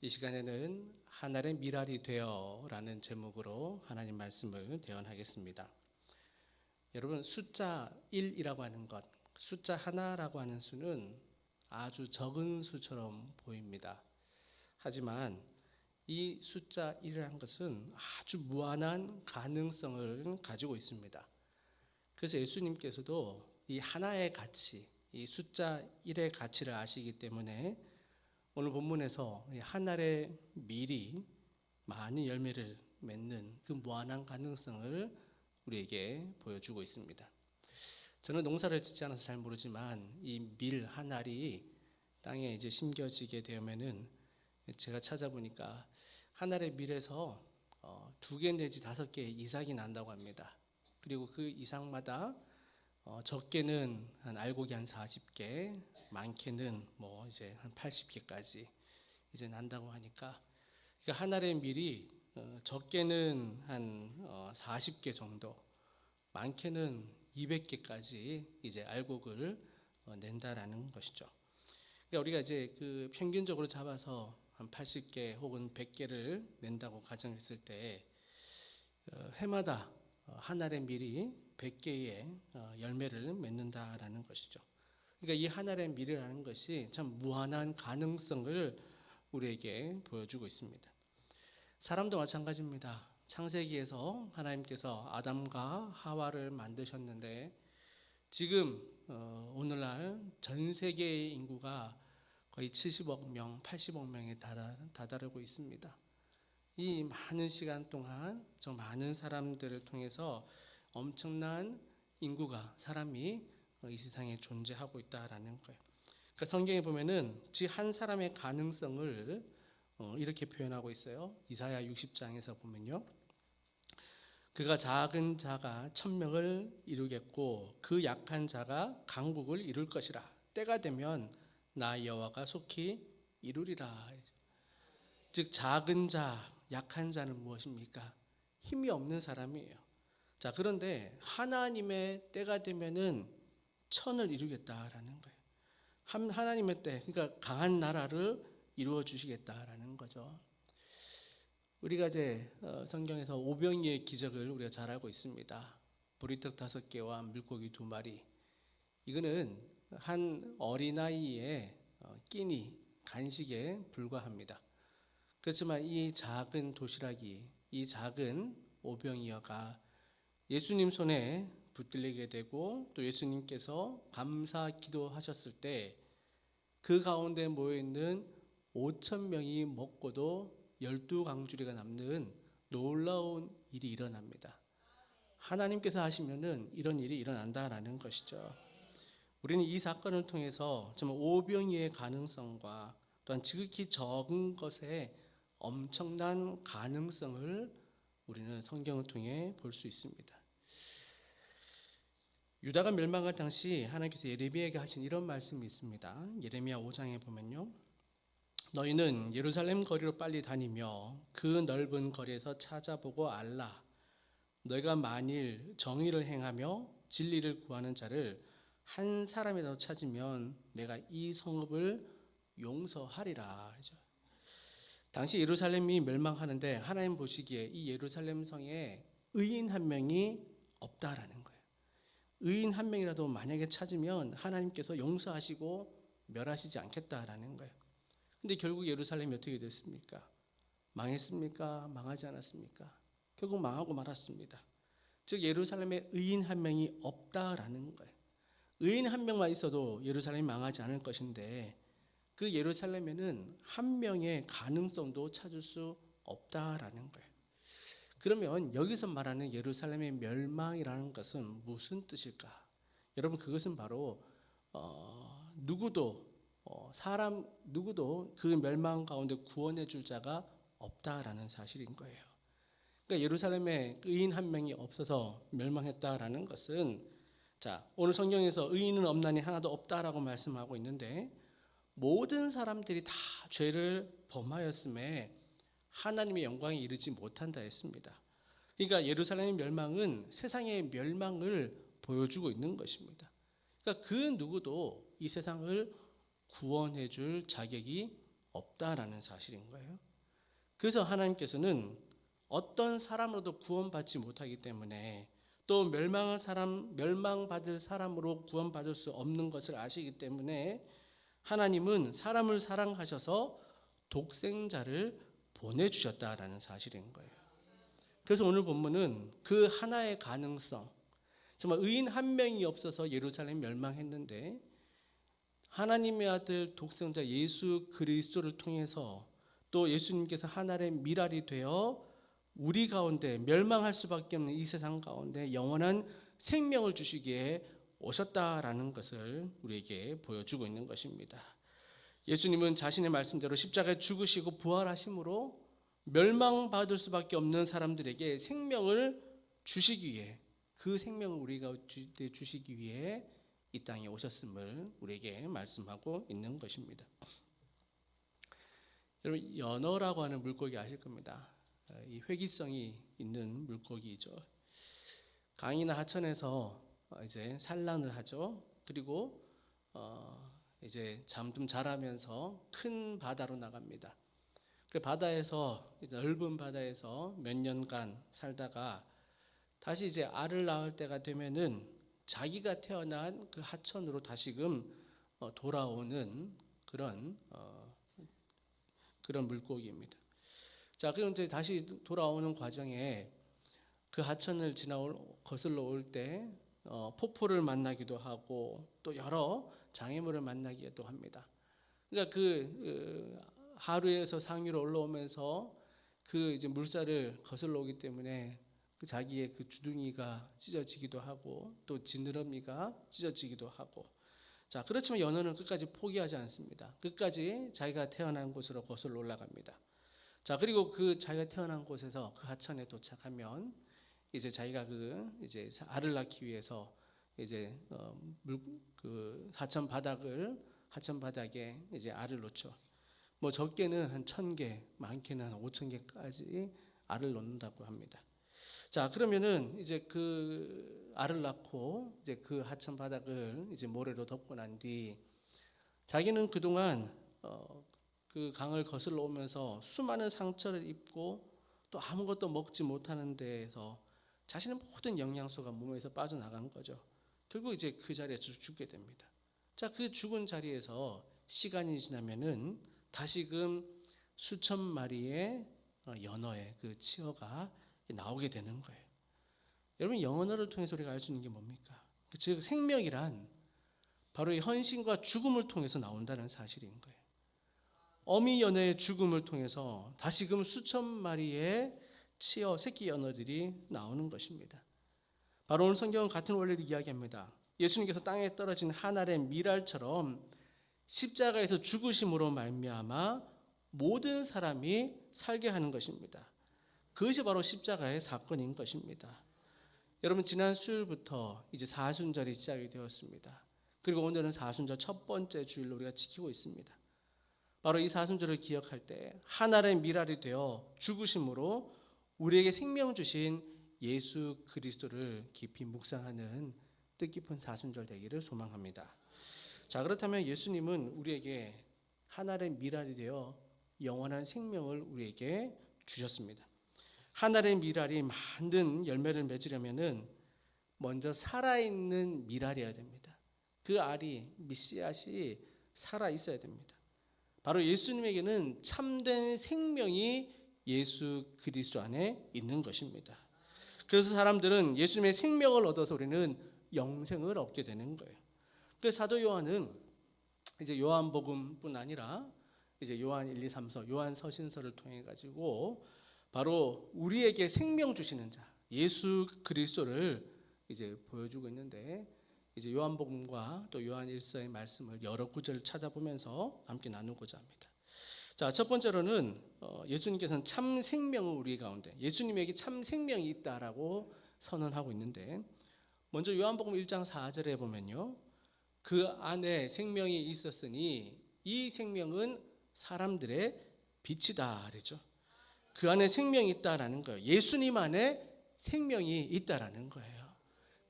이 시간에는 하늘의 미랄이 되어라는 제목으로 하나님 말씀을 대언하겠습니다. 여러분, 숫자 1이라고 하는 것, 숫자 하나라고 하는 수는 아주 적은 수처럼 보입니다. 하지만 이 숫자 1이라는 것은 아주 무한한 가능성을 가지고 있습니다. 그래서 예수님께서도 이 하나의 가치, 이 숫자 1의 가치를 아시기 때문에 오늘 본문에서 한 알의 밀이 많은 열매를 맺는 그 무한한 가능성을 우리에게 보여주고 있습니다. 저는 농사를 짓지 않아서 잘 모르지만 이 밀 한 알이 땅에 이제 심겨지게 되면은 제가 찾아보니까 한 알의 밀에서 2개 내지 5개 이상이 난다고 합니다. 그리고 그 이상마다 적게는 한 알곡이 한 40개, 많게는 뭐 이제 한 80개까지 이제 난다고 하니까 한 알의 밀이 적게는 한 40개 정도, 많게는 200개까지 이제 알곡을 낸다라는 것이죠. 그러니까 우리가 이제 그 평균적으로 잡아서 한 80개 혹은 100개를 낸다고 가정했을 때 해마다 한 알의 밀이 100개의 열매를 맺는다라는 것이죠. 그러니까 이 한 알의 밀이라는 것이 참 무한한 가능성을 우리에게 보여주고 있습니다. 사람도 마찬가지입니다. 창세기에서 하나님께서 아담과 하와를 만드셨는데 지금 오늘날 전 세계의 인구가 거의 70억 명, 80억 명에 다다르고 있습니다. 이 많은 시간 동안 저 많은 사람들을 통해서 엄청난 인구가, 사람이 이 세상에 존재하고 있다라는 거예요. 그러니까 성경에 보면은 한 사람의 가능성을 이렇게 표현하고 있어요. 이사야 60장에서 보면요, 그가 작은 자가 1000명을 이루겠고 그 약한 자가 강국을 이룰 것이라. 때가 되면 나 여호와가 속히 이루리라. 즉 작은 자, 약한 자는 무엇입니까? 힘이 없는 사람이에요. 자, 그런데 하나님의 때가 되면은 천을 이루겠다라는 거예요. 하나님의 때, 그러니까 강한 나라를 이루어 주시겠다라는 거죠. 우리가 이제 성경에서 오병이의 기적을 우리가 잘 알고 있습니다. 보리떡 5개와 물고기 2마리. 이거는 한 어린아이의 끼니, 간식에 불과합니다. 그렇지만 이 작은 도시락이, 이 작은 오병이어가 예수님 손에 붙들리게 되고 또 예수님께서 감사 기도하셨을 때 그 가운데 모여있는 5,000명이 먹고도 12강주리가 남는 놀라운 일이 일어납니다. 하나님께서 하시면은 이런 일이 일어난다라는 것이죠. 우리는 이 사건을 통해서 정말 오병이의 가능성과 또한 지극히 적은 것에 엄청난 가능성을 우리는 성경을 통해 볼 수 있습니다. 유다가 멸망할 당시 하나님께서 예레미야에게 하신 이런 말씀이 있습니다. 예레미야 5장에 보면요, 너희는 예루살렘 거리로 빨리 다니며 그 넓은 거리에서 찾아보고 알라. 너희가 만일 정의를 행하며 진리를 구하는 자를 한 사람이라도 찾으면 내가 이 성읍을 용서하리라. 당시 예루살렘이 멸망하는데 하나님 보시기에 이 예루살렘 성에 의인 한 명이 없다라는 거예요. 의인 한 명이라도 만약에 찾으면 하나님께서 용서하시고 멸하시지 않겠다라는 거예요. 근데 결국 예루살렘이 어떻게 됐습니까? 망했습니까? 망하지 않았습니까? 결국 망하고 말았습니다. 즉 예루살렘에 의인 한 명이 없다라는 거예요. 의인 한 명만 있어도 예루살렘이 망하지 않을 것인데 그 예루살렘에는 한 명의 가능성도 찾을 수 없다라는 거예요. 그러면 여기서 말하는 예루살렘의 멸망이라는 것은 무슨 뜻일까? 여러분, 그것은 바로 누구도 그 멸망 가운데 구원해 줄 자가 없다라는 사실인 거예요. 그러니까 예루살렘에 의인 한 명이 없어서 멸망했다라는 것은, 자, 오늘 성경에서 의인은 없나니 하나도 없다라고 말씀하고 있는데 모든 사람들이 다 죄를 범하였음에 하나님의 영광에 이르지 못한다 했습니다. 그러니까 예루살렘의 멸망은 세상의 멸망을 보여주고 있는 것입니다. 그러니까 그 누구도 이 세상을 구원해 줄 자격이 없다라는 사실인 거예요. 그래서 하나님께서는 어떤 사람으로도 구원받지 못하기 때문에 또 멸망받을 사람으로 구원받을 수 없는 것을 아시기 때문에 하나님은 사람을 사랑하셔서 독생자를 보내주셨다라는 사실인 거예요. 그래서 오늘 본문은 그 하나의 가능성, 정말 의인 한 명이 없어서 예루살렘이 멸망했는데 하나님의 아들 독생자 예수 그리스도를 통해서 또 예수님께서 하나의 미랄이 되어 우리 가운데 멸망할 수밖에 없는 이 세상 가운데 영원한 생명을 주시기에 오셨다라는 것을 우리에게 보여주고 있는 것입니다. 예수님은 자신의 말씀대로 십자가에 죽으시고 부활하심으로 멸망받을 수밖에 없는 사람들에게 생명을 주시기 위해, 그 생명을 우리가 주시기 위해 이 땅에 오셨음을 우리에게 말씀하고 있는 것입니다. 여러분, 연어라고 하는 물고기 아실 겁니다. 이 회기성이 있는 물고기죠. 강이나 하천에서 이제 산란을 하죠. 그리고 이제 잠 자라면서 큰 바다로 나갑니다. 그 바다에서, 넓은 바다에서 몇 년간 살다가 다시 이제 알을 낳을 때가 되면은 자기가 태어난 그 하천으로 다시금 돌아오는 그런 물고기입니다. 자, 그럼 이제 다시 돌아오는 과정에 그 하천을 거슬러 올 때 폭포를 만나기도 하고 또 여러 장애물을 만나기도 합니다. 그러니까 그 하루에서 상위로 올라오면서 그 이제 물살을 거슬러 오기 때문에 그 자기의 그 주둥이가 찢어지기도 하고 또 지느러미가 찢어지기도 하고, 자, 그렇지만 연어는 끝까지 포기하지 않습니다. 끝까지 자기가 태어난 곳으로 거슬러 올라갑니다. 자, 그리고 그 자기가 태어난 곳에서 그 하천에 도착하면 이제 자기가 이제 알을 낳기 위해서 이제 그 하천 바닥에 이제 알을 놓죠. 뭐 적게는 한 1,000개, 많게는 한 5,000개까지 알을 놓는다고 합니다. 자, 그러면은 이제 그 알을 낳고 이제 그 하천 바닥을 이제 모래로 덮고 난 뒤 자기는 그동안 그 강을 거슬러 오면서 수많은 상처를 입고 또 아무것도 먹지 못하는 데에서 자신의 모든 영양소가 몸에서 빠져나간 거죠. 결국 이제 그 자리에서 죽게 됩니다. 자, 그 죽은 자리에서 시간이 지나면은 다시금 수천 마리의 연어의 그 치어가 나오게 되는 거예요. 여러분, 연어를 통해서 우리가 알 수 있는 게 뭡니까? 즉 생명이란 바로 이 헌신과 죽음을 통해서 나온다는 사실인 거예요. 어미 연어의 죽음을 통해서 다시금 수천 마리의 치어 새끼 연어들이 나오는 것입니다. 바로 오늘 성경은 같은 원리를 이야기합니다. 예수님께서 땅에 떨어진 한 알의 밀알처럼 십자가에서 죽으심으로 말미암아 모든 사람이 살게 하는 것입니다. 그것이 바로 십자가의 사건인 것입니다. 여러분, 지난 수요일부터 이제 사순절이 시작이 되었습니다. 그리고 오늘은 사순절 첫 번째 주일로 우리가 지키고 있습니다. 바로 이 사순절을 기억할 때 하나의 밀알이 되어 죽으심으로 우리에게 생명 주신 예수 그리스도를 깊이 묵상하는 뜻깊은 사순절 되기를 소망합니다. 자, 그렇다면 예수님은 우리에게 하나의 밀알이 되어 영원한 생명을 우리에게 주셨습니다. 하나의 밀알이 많은 열매를 맺으려면은 먼저 살아있는 밀알이어야 됩니다. 그 알이, 씨앗이 살아 있어야 됩니다. 바로 예수님에게는 참된 생명이 예수 그리스도 안에 있는 것입니다. 그래서 사람들은 예수님의 생명을 얻어서 우리는 영생을 얻게 되는 거예요. 그래서 사도 요한은 이제 요한복음뿐 아니라 이제 요한 1, 2, 3서 요한 서신서를 통해 가지고 바로 우리에게 생명 주시는 자 예수 그리스도를 이제 보여주고 있는데, 이제 요한복음과 또 요한 1서의 말씀을 여러 구절을 찾아보면서 함께 나누고자 합니다. 자, 첫 번째로는 예수님께서는 참 생명을 우리 가운데, 예수님에게 참 생명이 있다라고 선언하고 있는데, 먼저 요한복음 1장 4절에 보면요, 그 안에 생명이 있었으니 이 생명은 사람들의 빛이다 그랬죠. 그 안에 생명이 있다라는 거예요. 예수님 안에 생명이 있다라는 거예요.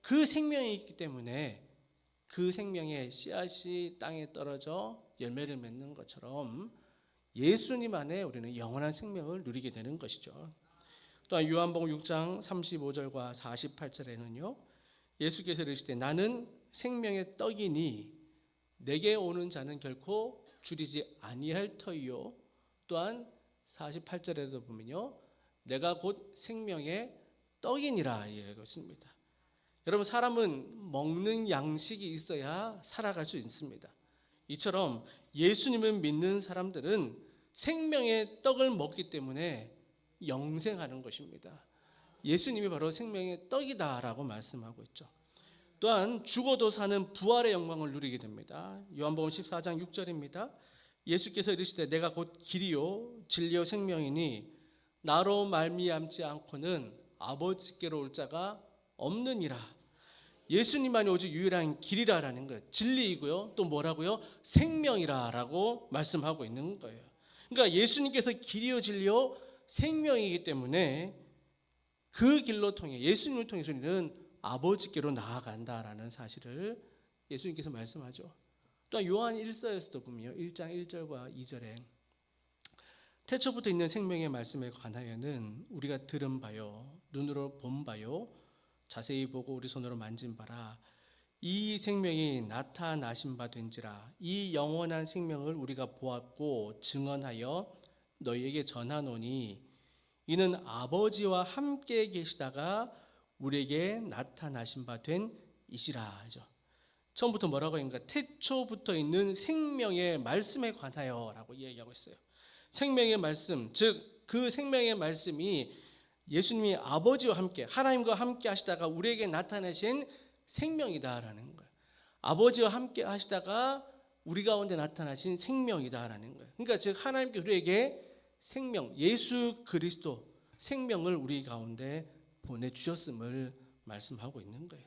그 생명이 있기 때문에 그 생명의 씨앗이 땅에 떨어져 열매를 맺는 것처럼 예수님 안에 우리는 영원한 생명을 누리게 되는 것이죠. 또한 요한복음 6장 35절과 48절에는요. 예수께서 이르시되 나는 생명의 떡이니 내게 오는 자는 결코 줄이지 아니할 터이요. 또한 48절에도 보면요. 내가 곧 생명의 떡이니라 이야기하고 있습니다. 여러분, 사람은 먹는 양식이 있어야 살아갈 수 있습니다. 이처럼 예수님을 믿는 사람들은 생명의 떡을 먹기 때문에 영생하는 것입니다. 예수님이 바로 생명의 떡이다라고 말씀하고 있죠. 또한 죽어도 사는 부활의 영광을 누리게 됩니다. 요한복음 14장 6절입니다. 예수께서 이르시되 내가 곧 길이요 진리요 생명이니 나로 말미암지 않고는 아버지께로 올 자가 없느니라. 예수님만이 오직 유일한 길이라라는 거예요. 진리이고요. 또 뭐라고요? 생명이라라고 말씀하고 있는 거예요. 그러니까 예수님께서 길이요 진리요 생명이기 때문에 그 길로 통해 예수님을 통해서 우리는 아버지께로 나아간다라는 사실을 예수님께서 말씀하죠. 또한 요한 1서에서도 보면 1장 1절과 2절에 태초부터 있는 생명의 말씀에 관하여는 우리가 들은 바요 눈으로 본 바요 자세히 보고 우리 손으로 만진 바라 이 생명이 나타나신 바 된지라. 이 영원한 생명을 우리가 보았고 증언하여 너희에게 전하노니 이는 아버지와 함께 계시다가 우리에게 나타나신 바 된 이시라 하죠. 처음부터 뭐라고 하는가? 태초부터 있는 생명의 말씀에 관하여라고 이야기하고 있어요. 생명의 말씀, 즉 그 생명의 말씀이 예수님이 아버지와 함께 하나님과 함께 하시다가 우리에게 나타내신 생명이다라는 거예요. 아버지와 함께 하시다가 우리 가운데 나타나신 생명이다라는 거예요. 그러니까 즉 하나님께 우리에게 생명, 예수 그리스도 생명을 우리 가운데 보내주셨음을 말씀하고 있는 거예요.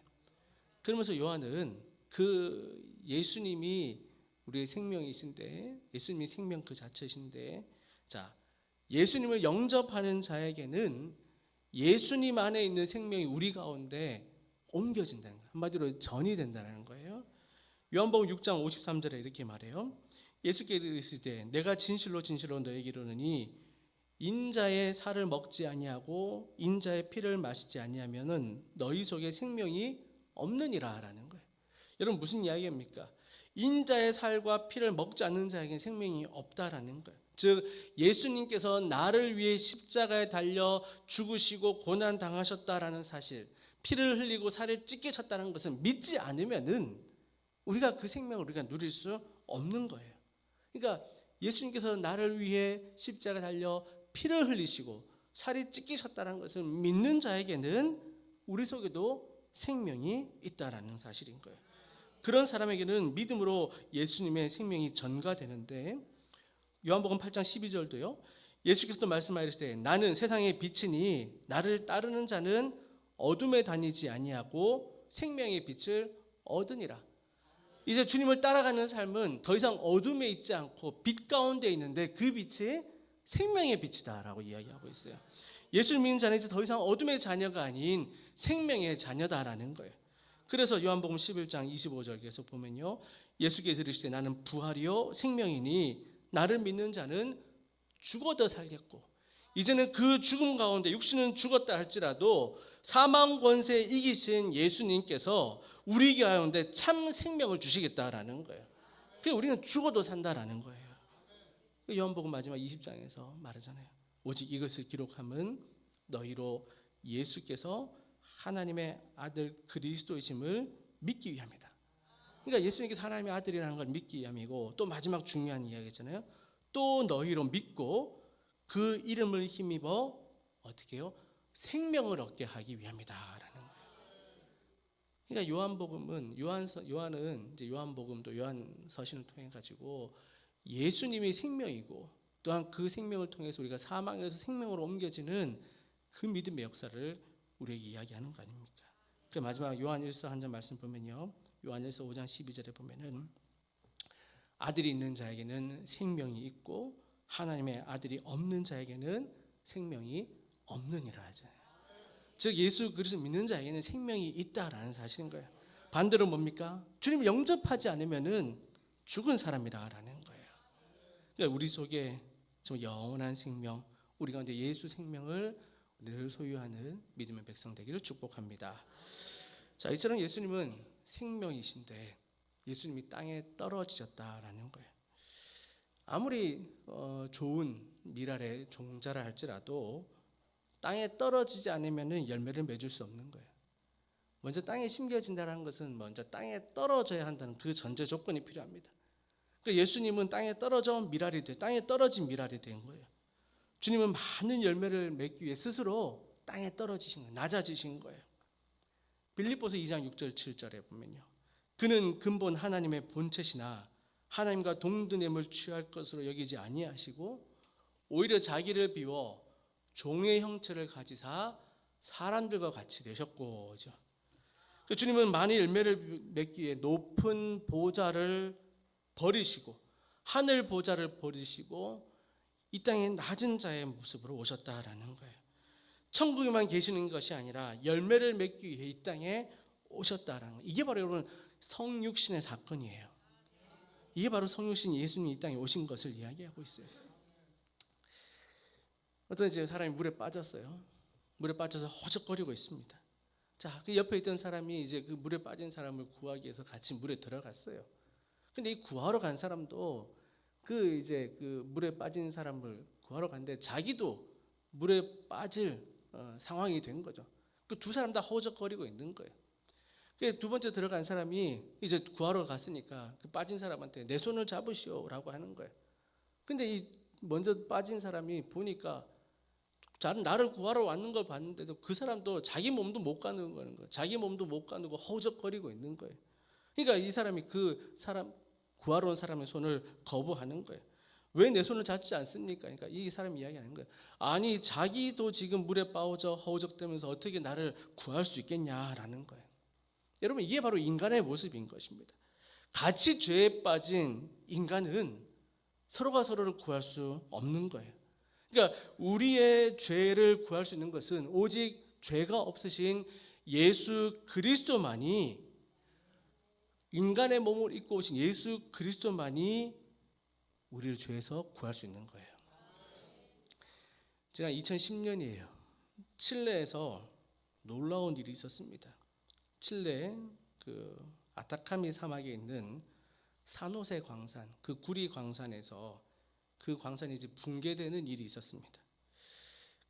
그러면서 요한은 그 예수님이 우리의 생명이신데 예수님이 생명 그 자체이신데 자 예수님을 영접하는 자에게는 예수님 안에 있는 생명이 우리 가운데 옮겨진다는 거예요. 한마디로 전이 된다는 거예요. 요한복음 6장 53절에 이렇게 말해요. 예수께서 이르시되 내가 진실로 진실로 너에게 이르노니 인자의 살을 먹지 아니하고 인자의 피를 마시지 아니하면은 너희 속에 생명이 없느니라라는 거예요. 여러분 무슨 이야기입니까? 인자의 살과 피를 먹지 않는 자에게는 생명이 없다라는 거예요. 즉 예수님께서 나를 위해 십자가에 달려 죽으시고 고난 당하셨다라는 사실, 피를 흘리고 살을 찢기셨다는 것을 믿지 않으면은 우리가 그 생명을 우리가 누릴 수 없는 거예요. 그러니까 예수님께서 나를 위해 십자가에 달려 피를 흘리시고 살이 찢기셨다는 것을 믿는 자에게는 우리 속에도 생명이 있다라는 사실인 거예요. 그런 사람에게는 믿음으로 예수님의 생명이 전가되는데 요한복음 8장 12절도요. 예수께서 말씀하시되 나는 세상의 빛이니 나를 따르는 자는 어둠에 다니지 아니하고 생명의 빛을 얻으니라. 이제 주님을 따라가는 삶은 더 이상 어둠에 있지 않고 빛 가운데 있는데 그 빛이 생명의 빛이다라고 이야기하고 있어요. 예수를 믿는 자는 이제 더 이상 어둠의 자녀가 아닌 생명의 자녀다라는 거예요. 그래서 요한복음 11장 25절 계속 보면요. 예수께서 이르시되 나는 부활이요 생명이니 나를 믿는 자는 죽어도 살겠고 이제는 그 죽음 가운데 육신은 죽었다 할지라도 사망 권세 이기신 예수님께서 우리 가운데 참 생명을 주시겠다라는 거예요. 그러니까 우리는 죽어도 산다라는 거예요. 요한복음 마지막 20장에서 말하잖아요. 오직 이것을 기록함은 너희로 예수께서 하나님의 아들 그리스도이심을 믿기 위함이다. 그러니까 예수님께서 하나님의 아들이라는 걸 믿기 위함이고 또 마지막 중요한 이야기잖아요. 또 너희로 믿고 그 이름을 힘입어 어떻게 해요? 생명을 얻게 하기 위함이다라는 거예요. 그러니까 요한은 이제 요한복음도 요한서신을 통해 가지고 예수님이 생명이고 또한 그 생명을 통해서 우리가 사망에서 생명으로 옮겨지는 그 믿음의 역사를 우리에게 이야기하는 거 아닙니까? 그 마지막 요한 1서 한 절 말씀 보면요. 요한 1서 5장 12절에 보면은 아들이 있는 자에게는 생명이 있고 하나님의 아들이 없는 자에게는 생명이 없느니라 하잖아요. 즉 예수 그리스도 믿는 자에게는 생명이 있다라는 사실인 거예요. 반대로 뭡니까? 주님을 영접하지 않으면은 죽은 사람이다라는 거예요. 그러니까 우리 속에 정말 영원한 생명, 우리 가운데 예수 생명을 늘 소유하는 믿음의 백성 되기를 축복합니다. 자, 이처럼 예수님은 생명이신데 예수님이 땅에 떨어지셨다라는 거예요. 아무리 좋은 미랄의 종자라 할지라도 땅에 떨어지지 않으면 열매를 맺을 수 없는 거예요. 먼저 땅에 심겨진다는 것은 먼저 땅에 떨어져야 한다는 그 전제 조건이 필요합니다. 그러니까 예수님은 땅에 떨어진 미랄이 된 거예요. 주님은 많은 열매를 맺기 위해 스스로 땅에 떨어지신 거예요. 낮아지신 거예요. 빌립보서 2장 6절 7절에 보면요, 그는 근본 하나님의 본체시나 하나님과 동등됨을 취할 것으로 여기지 아니하시고 오히려 자기를 비워 종의 형체를 가지사 사람들과 같이 되셨고, 그죠? 주님은 많은 열매를 맺기 위해 높은 보좌를 버리시고 하늘 보좌를 버리시고 이 땅에 낮은 자의 모습으로 오셨다라는 거예요. 천국에만 계시는 것이 아니라 열매를 맺기 위해 이 땅에 오셨다라는 거예요. 이게 바로 여러분 성육신의 사건이에요. 이게 바로 성육신 예수님이 이 땅에 오신 것을 이야기하고 있어요. 어떤 이제 사람이 물에 빠졌어요. 물에 빠져서 허적거리고 있습니다. 자, 그 옆에 있던 사람이 이제 그 물에 빠진 사람을 구하기 위해서 같이 물에 들어갔어요. 근데 이 구하러 간 사람도 그 물에 빠진 사람을 구하러 갔는데 자기도 물에 빠질 상황이 된 거죠. 그 두 사람 다 허우적거리고 있는 거예요. 두 번째 들어간 사람이 이제 구하러 갔으니까 그 빠진 사람한테 내 손을 잡으시오라고 하는 거예요. 근데 이 먼저 빠진 사람이 보니까 나를 구하러 왔는 걸 봤는데도 그 사람도 자기 몸도 못 가누는 거예요. 자기 몸도 못 가누고 허우적거리고 있는 거예요. 그러니까 이 사람이 그 사람 구하러 온 사람의 손을 거부하는 거예요. 왜 내 손을 잡지 않습니까? 그러니까 이 사람이 이야기하는 거예요. 아니, 자기도 지금 물에 빠져 허우적대면서 어떻게 나를 구할 수 있겠냐라는 거예요. 여러분, 이게 바로 인간의 모습인 것입니다. 같이 죄에 빠진 인간은 서로가 서로를 구할 수 없는 거예요. 그러니까 우리의 죄를 구할 수 있는 것은 오직 죄가 없으신 예수 그리스도만이, 인간의 몸을 입고 오신 예수 그리스도만이 우리를 죄에서 구할 수 있는 거예요. 지난 2010년이에요. 칠레에서 놀라운 일이 있었습니다. 칠레 그 아타카미 사막에 있는 산호세 광산, 그 구리 광산에서 그 광산이 이제 붕괴되는 일이 있었습니다.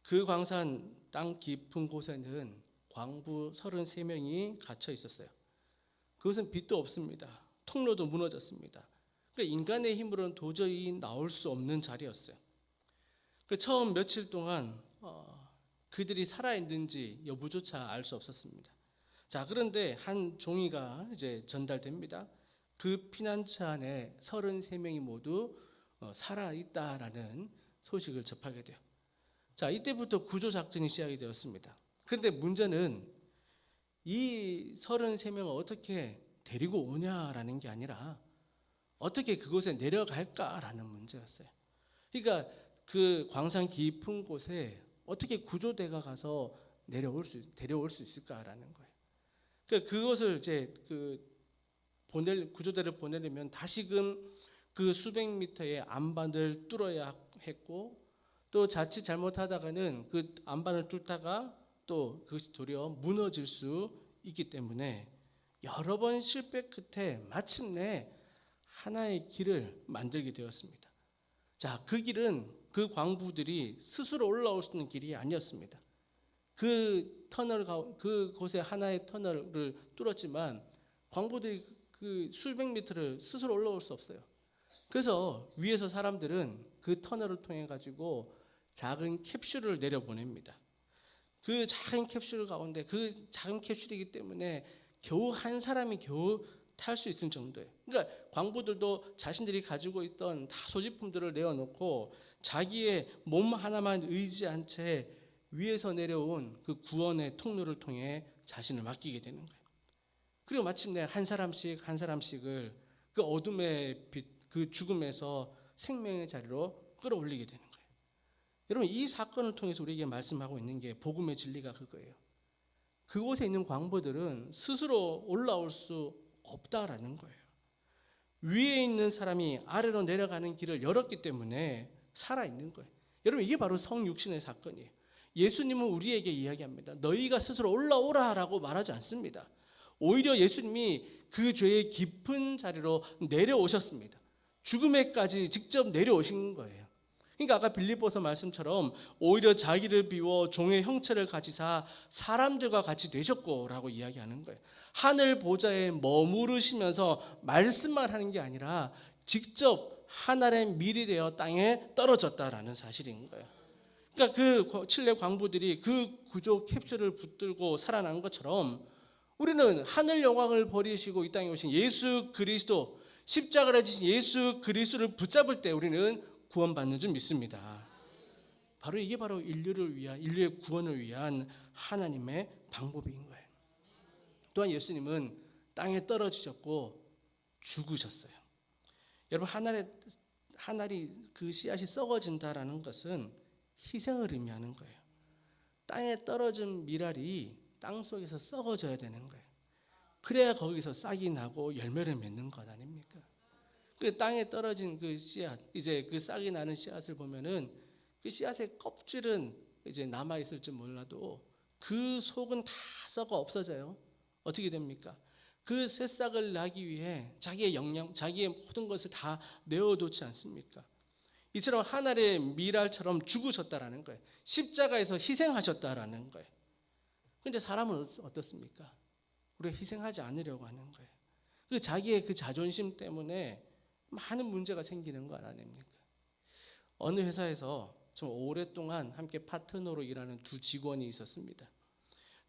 그 광산 땅 깊은 곳에는 광부 33명이 갇혀 있었어요. 그것은 빛도 없습니다. 통로도 무너졌습니다. 그러니까 인간의 힘으로는 도저히 나올 수 없는 자리였어요. 처음 며칠 동안 그들이 살아있는지 여부조차 알 수 없었습니다. 자, 그런데 한 종이가 이제 전달됩니다. 그 피난처 안에 33명이 모두 살아있다라는 소식을 접하게 돼요. 자, 이때부터 구조작전이 시작이 되었습니다. 그런데 문제는 이 33명을 어떻게 데리고 오냐라는 게 아니라 어떻게 그곳에 내려갈까라는 문제였어요. 그러니까 그 광산 깊은 곳에 어떻게 구조대가 가서 데려올 수 있을까라는 거예요. 그러니까 그것을 이제 구조대를 보내려면 다시금 그 수백 미터의 안반을 뚫어야 했고, 또 자칫 잘못하다가는 그 안반을 뚫다가 또 그것이 도리어 무너질 수 있기 때문에 여러 번 실패 끝에 마침내 하나의 길을 만들게 되었습니다. 자, 그 길은 그 광부들이 스스로 올라올 수 있는 길이 아니었습니다. 그곳에 하나의 터널을 뚫었지만 광부들이 그 수백 미터를 스스로 올라올 수 없어요. 그래서 위에서 사람들은 그 터널을 통해 가지고 작은 캡슐을 내려보냅니다. 그 작은 캡슐 가운데, 그 작은 캡슐이기 때문에 겨우 한 사람이 겨우 탈 수 있을 정도예요. 그러니까 광부들도 자신들이 가지고 있던 다 소지품들을 내어놓고 자기의 몸 하나만 의지한 채 위에서 내려온 그 구원의 통로를 통해 자신을 맡기게 되는 거예요. 그리고 마침내 한 사람씩을 그 어둠의 빛, 그 죽음에서 생명의 자리로 끌어올리게 되는 거예요. 여러분, 이 사건을 통해서 우리에게 말씀하고 있는 게 복음의 진리가 그거예요. 그곳에 있는 광부들은 스스로 올라올 수 없다라는 거예요. 위에 있는 사람이 아래로 내려가는 길을 열었기 때문에 살아있는 거예요. 여러분, 이게 바로 성육신의 사건이에요. 예수님은 우리에게 이야기합니다. 너희가 스스로 올라오라라고 말하지 않습니다. 오히려 예수님이 그 죄의 깊은 자리로 내려오셨습니다. 죽음에까지 직접 내려오신 거예요. 그러니까 아까 빌립보서 말씀처럼 오히려 자기를 비워 종의 형체를 가지사 사람들과 같이 되셨고라고 이야기하는 거예요. 하늘 보좌에 머무르시면서 말씀만 하는 게 아니라 직접 하늘의 밀이 되어 땅에 떨어졌다라는 사실인 거예요. 그러니까 그 칠레 광부들이 그 구조 캡슐을 붙들고 살아난 것처럼 우리는 하늘 영광을 버리시고 이 땅에 오신 예수 그리스도, 십자가를 지신 예수 그리스도를 붙잡을 때 우리는 구원받는 줄 믿습니다. 바로 이게 바로 인류의 구원을 위한 하나님의 방법인 거예요. 또한 예수님은 땅에 떨어지셨고 죽으셨어요. 여러분, 하늘이 그 씨앗이 썩어진다라는 것은 희생을 의미하는 거예요. 땅에 떨어진 미랄이 땅 속에서 썩어져야 되는 거예요. 그래야 거기서 싹이 나고 열매를 맺는 것 아닙니까? 그 땅에 떨어진 그 씨앗, 이제 그 싹이 나는 씨앗을 보면은 그 씨앗의 껍질은 이제 남아 있을지 몰라도 그 속은 다 썩어 없어져요. 어떻게 됩니까? 그 새싹을 나기 위해 자기의 영양, 자기의 모든 것을 다 내어놓지 않습니까? 이처럼 하늘의 미랄처럼 죽으셨다라는 거예요. 십자가에서 희생하셨다라는 거예요. 그런데 사람은 어떻습니까? 우리가 희생하지 않으려고 하는 거예요. 그 자기의 그 자존심 때문에 많은 문제가 생기는 거 아닙니까? 어느 회사에서 좀 오랫동안 함께 파트너로 일하는 두 직원이 있었습니다.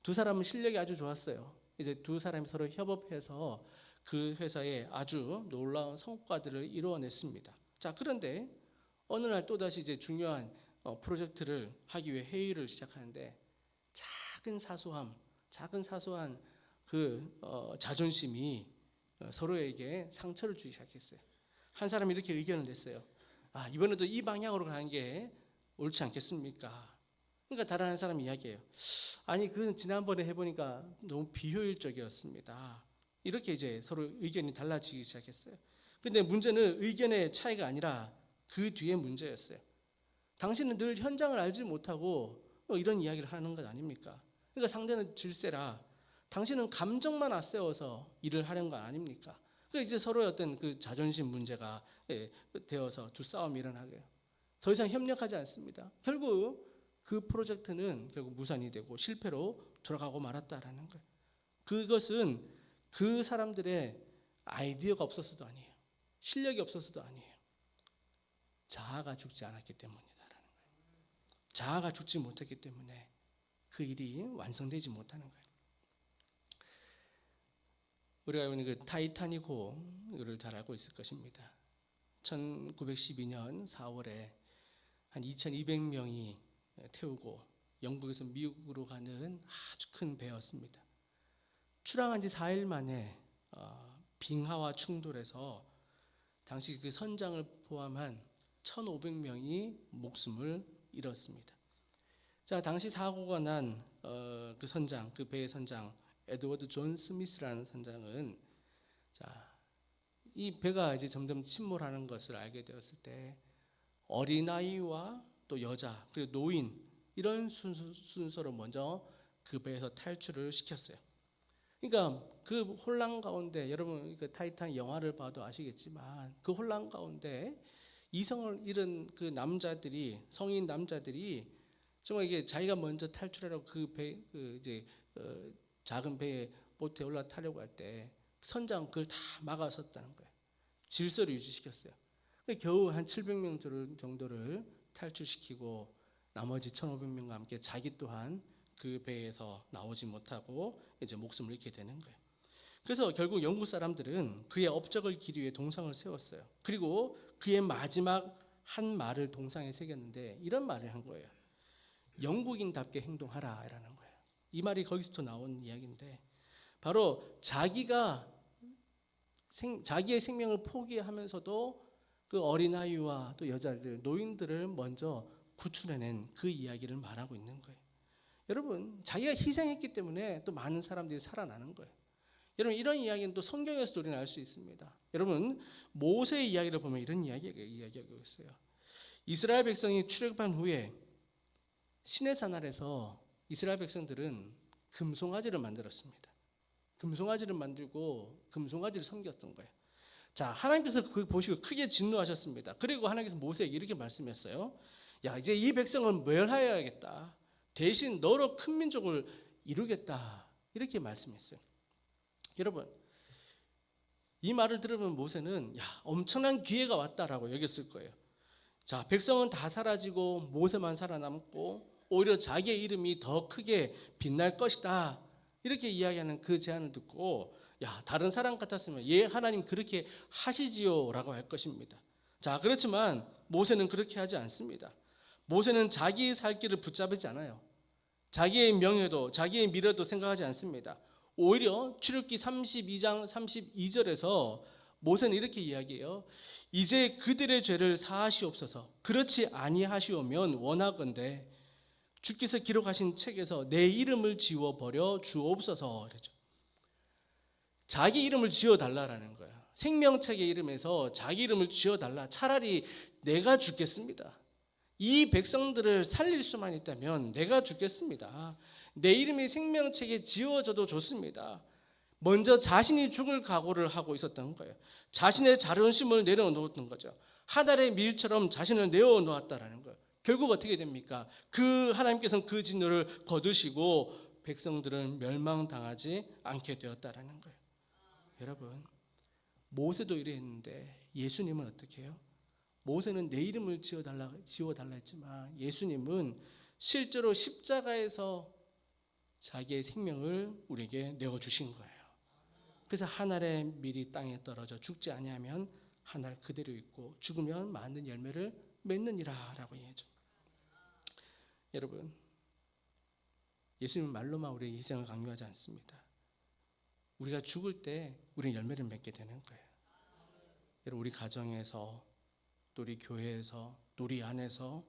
두 사람은 실력이 아주 좋았어요. 이제 두 사람이 서로 협업해서 그 회사에 아주 놀라운 성과들을 이루어냈습니다. 자, 그런데 어느 날 또다시 이제 중요한 프로젝트를 하기 위해 회의를 시작하는데 작은 사소한 그 자존심이 서로에게 상처를 주기 시작했어요. 한 사람이 이렇게 의견을 냈어요. 이번에도 이 방향으로 가는 게 옳지 않겠습니까? 그러니까 다른 한 사람이 이야기해요. 아니, 그 지난번에 해보니까 너무 비효율적이었습니다. 이렇게 이제 서로 의견이 달라지기 시작했어요. 근데 문제는 의견의 차이가 아니라 그 뒤에 문제였어요. 당신은 늘 현장을 알지 못하고 이런 이야기를 하는 것 아닙니까? 그러니까 상대는 질세라 당신은 감정만 앞세워서 일을 하는 거 아닙니까? 그러니까 이제 서로의 어떤 그 자존심 문제가 되어서 두 싸움이 일어나고요. 더 이상 협력하지 않습니다. 결국 그 프로젝트는 결국 무산이 되고 실패로 돌아가고 말았다라는 거예요. 그것은 그 사람들의 아이디어가 없어서도 아니에요. 실력이 없어서도 아니에요. 자아가 죽지 않았기 때문이다라는 거예요. 자아가 죽지 못했기 때문에 그 일이 완성되지 못하는 거예요. 우리가 알고 있는 그 타이타닉호를 잘 알고 있을 것입니다. 1912년 4월에 한 2,200명이 태우고 영국에서 미국으로 가는 아주 큰 배였습니다. 출항한 지 4일 만에 빙하와 충돌해서 당시 그 선장을 포함한 1,500명이 목숨을 잃었습니다. 자, 당시 사고가 난 그 선장, 그 배의 선장 에드워드 존 스미스라는 선장은 이 배가 이제 점점 침몰하는 것을 알게 되었을 때 어린아이와 또 여자 그리고 노인 이런 순서로 먼저 그 배에서 탈출을 시켰어요. 그러니까 그 혼란 가운데 여러분 그 타이탄 영화를 봐도 아시겠지만 그 혼란 가운데 이성을 잃은 그 남자들이 성인 남자들이 정말 이게 자기가 먼저 탈출하려고 그 배 이제 작은 배에 보트에 올라타려고 할 때 선장 그걸 다 막아섰다는 거예요. 질서를 유지시켰어요. 겨우 한 700명 정도를 탈출시키고 나머지 1,500명과 함께 자기 또한 그 배에서 나오지 못하고 이제 목숨을 잃게 되는 거예요. 그래서 결국 영국 사람들은 그의 업적을 기리 위해 동상을 세웠어요. 그리고 그의 마지막 한 말을 동상에 새겼는데 이런 말을 한 거예요. 영국인답게 행동하라라는 거예요. 이 말이 거기서부터 나온 이야기인데 바로 자기의 생명을 포기하면서도 그 어린아이와 또 여자들, 노인들을 먼저 구출해낸 그 이야기를 말하고 있는 거예요. 여러분, 자기가 희생했기 때문에 또 많은 사람들이 살아나는 거예요. 여러분, 이런 이야기는 또 성경에서도 우리는 알 수 있습니다. 여러분, 모세의 이야기를 보면 이런 이야기가 있어요. 이스라엘 백성이 출애굽한 후에 시내산 아래서 이스라엘 백성들은 금송아지를 만들었습니다. 금송아지를 만들고 금송아지를 섬겼던 거예요. 자, 하나님께서 그걸 보시고 크게 진노하셨습니다. 그리고 하나님께서 모세에게 이렇게 말씀했어요. 야, 이제 이 백성은 멸하여야겠다. 대신 너로 큰 민족을 이루겠다. 이렇게 말씀했어요. 여러분, 이 말을 들으면 모세는 엄청난 기회가 왔다라고 여겼을 거예요. 자, 백성은 다 사라지고 모세만 살아남고 오히려 자기의 이름이 더 크게 빛날 것이다. 이렇게 이야기하는 그 제안을 듣고 다른 사람 같았으면 하나님 그렇게 하시지요 라고 할 것입니다. 자, 그렇지만 모세는 그렇게 하지 않습니다. 모세는 자기의 살 길을 붙잡지 않아요. 자기의 명예도 자기의 미래도 생각하지 않습니다. 오히려 출애굽기 32장 32절에서 모세는 이렇게 이야기해요. 이제 그들의 죄를 사하시옵소서. 그렇지 아니하시오면 원하건대 주께서 기록하신 책에서 내 이름을 지워버려 주옵소서. 그러죠. 자기 이름을 지워달라라는 거예요. 생명책의 이름에서 자기 이름을 지워달라. 차라리 내가 죽겠습니다. 이 백성들을 살릴 수만 있다면 내가 죽겠습니다. 내 이름이 생명책에 지워져도 좋습니다. 먼저 자신이 죽을 각오를 하고 있었던 거예요. 자신의 자존심을 내려놓았던 거죠. 하늘의 밀처럼 자신을 내어놓았다라는 거예요. 결국 어떻게 됩니까? 하나님께서는 그 진노를 거두시고 백성들은 멸망당하지 않게 되었다라는 거예요. 여러분, 모세도 이랬는데 예수님은 어떻게 해요? 모세는 내 이름을 지워달라 했지만 예수님은 실제로 십자가에서 자기의 생명을 우리에게 내어주신 거예요. 그래서 한 알의 밀이 땅에 떨어져 죽지 아니하면 한 알 그대로 있고 죽으면 많은 열매를 맺느니라 라고 얘기하죠. 여러분, 예수님은 말로만 우리의 희생을 강요하지 않습니다. 우리가 죽을 때 우리는 열매를 맺게 되는 거예요. 여러분, 우리 가정에서 또 우리 교회에서 또 우리 안에서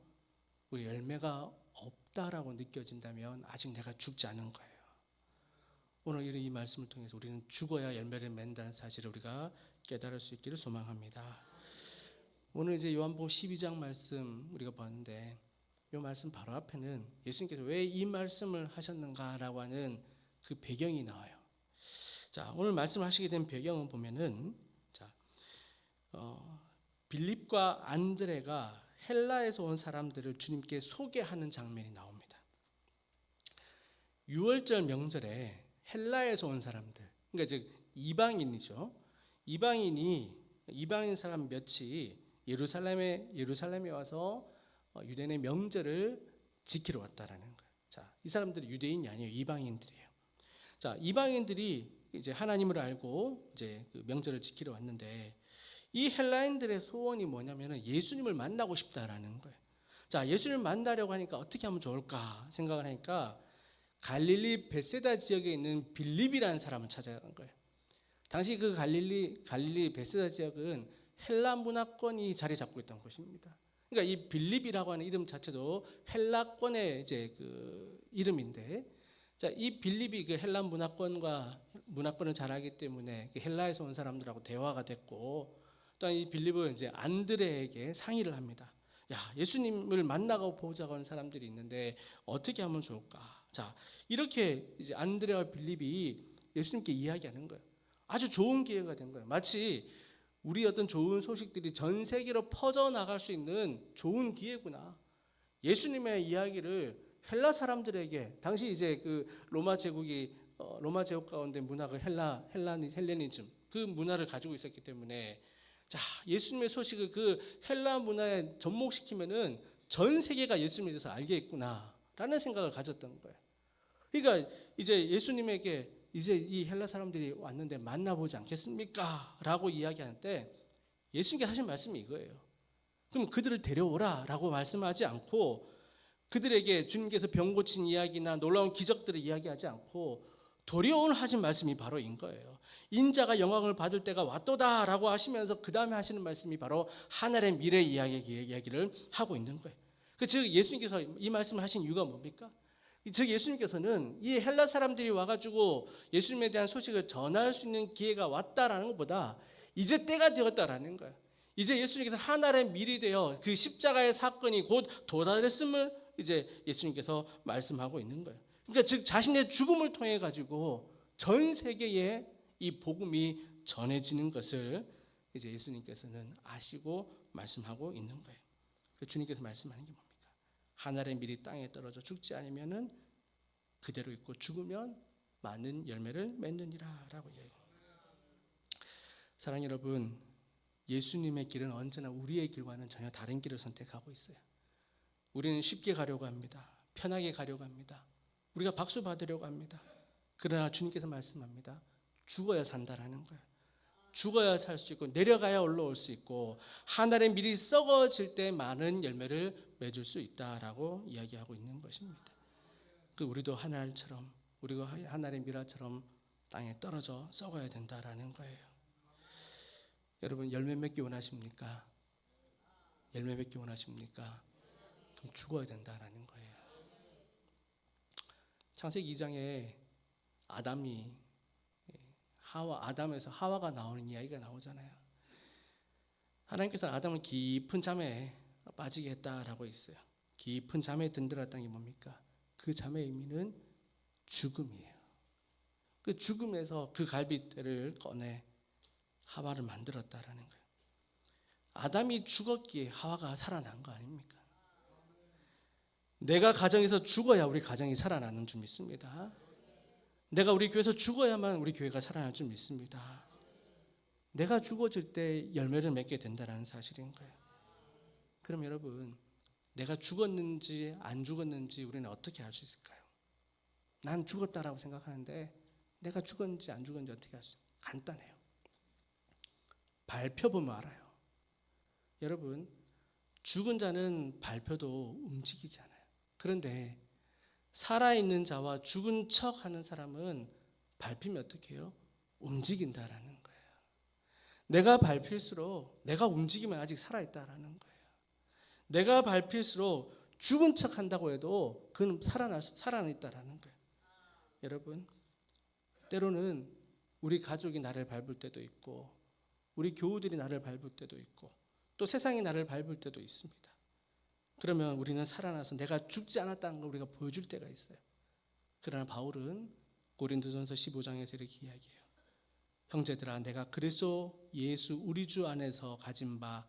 우리 열매가 없다라고 느껴진다면 아직 내가 죽지 않은 거예요. 오늘 이 말씀을 통해서 우리는 죽어야 열매를 맺는다는 사실을 우리가 깨달을 수 있기를 소망합니다. 오늘 이제 요한복음 12장 말씀 우리가 봤는데 이 말씀 바로 앞에는 예수님께서 왜 이 말씀을 하셨는가라고 하는 그 배경이 나와요. 자, 오늘 말씀하시게 된 배경은 보면은 빌립과 안드레가 헬라에서 온 사람들을 주님께 소개하는 장면이 나옵니다. 6월절 명절에 헬라에서 온 사람들, 그러니까 즉 이방인이죠. 이방인 사람 몇이 예루살렘에 와서 유대인의 명절을 지키러 왔다라는 거예요. 자, 이 사람들이 유대인이 아니에요. 이방인들이에요. 자, 이방인들이 이제 하나님을 알고 이제 그 명절을 지키러 왔는데 이 헬라인들의 소원이 뭐냐면은 예수님을 만나고 싶다라는 거예요. 자, 예수님을 만나려고 하니까 어떻게 하면 좋을까 생각을 하니까 갈릴리 베세다 지역에 있는 빌립이라는 사람을 찾아간 거예요. 당시 그 갈릴리 베세다 지역은 헬라 문화권이 자리 잡고 있던 곳입니다. 그러니까 이 빌립이라고 하는 이름 자체도 헬라권의 이제 그 이름인데, 자, 이 빌립이 그 헬라 문화권을 잘 알기 때문에 그 헬라에서 온 사람들하고 대화가 됐고, 또한 이 빌립은 이제 안드레에게 상의를 합니다. 야, 예수님을 만나고 보자고 하는 사람들이 있는데 어떻게 하면 좋을까? 자, 이렇게 이제 안드레와 빌립이 예수님께 이야기하는 거예요. 아주 좋은 기회가 된 거예요. 마치 우리 어떤 좋은 소식들이 전 세계로 퍼져나갈 수 있는 좋은 기회구나. 예수님의 이야기를 헬라 사람들에게, 당시 이제 그 로마 제국 가운데 문화가 헬레니즘, 그 문화를 가지고 있었기 때문에, 자, 예수님의 소식을 그 헬라 문화에 접목시키면은 전 세계가 예수님에 대해서 알겠구나라는 생각을 가졌던 거예요. 그러니까 이제 예수님에게 이제 이 헬라 사람들이 왔는데 만나보지 않겠습니까? 라고 이야기하는데 예수님께 하신 말씀이 이거예요. 그럼 그들을 데려오라 라고 말씀하지 않고, 그들에게 주님께서 병 고친 이야기나 놀라운 기적들을 이야기하지 않고 도리어 오늘 하신 말씀이 바로 인 거예요. 인자가 영광을 받을 때가 왔도다 라고 하시면서 그 다음에 하시는 말씀이 바로 하늘의 미래 이야기를 하고 있는 거예요. 즉 예수님께서 이 말씀을 하신 이유가 뭡니까? 즉 예수님께서는 이 헬라 사람들이 와가지고 예수님에 대한 소식을 전할 수 있는 기회가 왔다라는 것보다 이제 때가 되었다라는 거예요. 이제 예수님께서 하늘의 밀이 되어 그 십자가의 사건이 곧 도달했음을 이제 예수님께서 말씀하고 있는 거예요. 그러니까 즉 자신의 죽음을 통해 가지고 전 세계에 이 복음이 전해지는 것을 이제 예수님께서는 아시고 말씀하고 있는 거예요. 그 주님께서 말씀하는 게 뭡니까? 하늘의 밀이 땅에 떨어져 죽지 않으면은 그대로 있고 죽으면 많은 열매를 맺느니라라고 이야기합니다. 사랑하는 여러분, 예수님의 길은 언제나 우리의 길과는 전혀 다른 길을 선택하고 있어요. 우리는 쉽게 가려고 합니다. 편하게 가려고 합니다. 우리가 박수 받으려고 합니다. 그러나 주님께서 말씀합니다. 죽어야 산다라는 거예요. 죽어야 살 수 있고 내려가야 올라올 수 있고 하늘의 밀이 썩어질 때 많은 열매를 맺을 수 있다라고 이야기하고 있는 것입니다. 그 우리도 하늘처럼 우리가 하늘의 밀화처럼 땅에 떨어져 썩어야 된다라는 거예요. 여러분 열매 맺기 원하십니까? 열매 맺기 원하십니까? 그럼 죽어야 된다라는 거예요. 창세기 2장에 아담에서 하와가 나오는 이야기가 나오잖아요. 하나님께서 아담을 깊은 잠에 빠지게 했다라고 있어요. 깊은 잠에 든들었다는 게 뭡니까? 그 잠의 의미는 죽음이에요. 그 죽음에서 그 갈빗대를 꺼내 하와를 만들었다라는 거예요. 아담이 죽었기에 하와가 살아난 거 아닙니까? 내가 가정에서 죽어야 우리 가정이 살아나는 줄 믿습니다. 내가 우리 교회에서 죽어야만 우리 교회가 살아날 줄 믿습니다. 내가 죽어질 때 열매를 맺게 된다는 사실인 거예요. 그럼 여러분, 내가 죽었는지 안 죽었는지 우리는 어떻게 알 수 있을까요? 난 죽었다라고 생각하는데 내가 죽었는지 안 죽었는지 어떻게 알 수 있을까요? 간단해요. 발표보면 알아요. 여러분, 죽은 자는 발표도 움직이지 않아요. 그런데 살아있는 자와 죽은 척 하는 사람은 밟히면 어떻게 해요? 움직인다라는 거예요. 내가 밟힐수록 내가 움직이면 아직 살아있다라는 거예요. 내가 밟힐수록 죽은 척 한다고 해도 그는 살아있다라는 거예요. 여러분, 때로는 우리 가족이 나를 밟을 때도 있고 우리 교우들이 나를 밟을 때도 있고 또 세상이 나를 밟을 때도 있습니다. 그러면 우리는 살아나서 내가 죽지 않았다는 걸 우리가 보여줄 때가 있어요. 그러나 바울은 고린도전서 15장에서 이렇게 이야기해요. 형제들아, 내가 그리스도 예수 우리 주 안에서 가진 바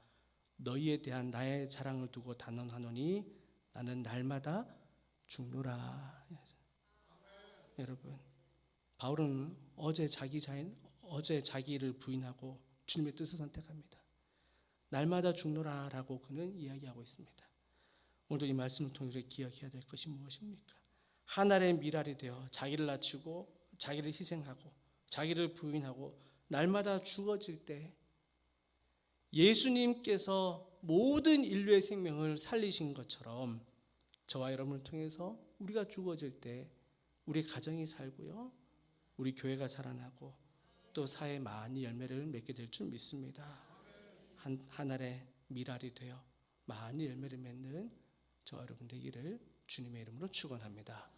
너희에 대한 나의 자랑을 두고 단언하노니 나는 날마다 죽노라. 여러분, 바울은 어제 자기를 부인하고 주님의 뜻을 선택합니다. 날마다 죽노라라고 그는 이야기하고 있습니다. 오늘도 이 말씀을 통해서 기억해야 될 것이 무엇입니까? 하늘의 밀알이 되어 자기를 낮추고 자기를 희생하고 자기를 부인하고 날마다 죽어질 때 예수님께서 모든 인류의 생명을 살리신 것처럼 저와 여러분을 통해서 우리가 죽어질 때 우리 가정이 살고요, 우리 교회가 살아나고 또 사회에 많이 열매를 맺게 될 줄 믿습니다. 하늘의 밀알이 되어 많이 열매를 맺는 저와 여러분 되기를 주님의 이름으로 축원합니다.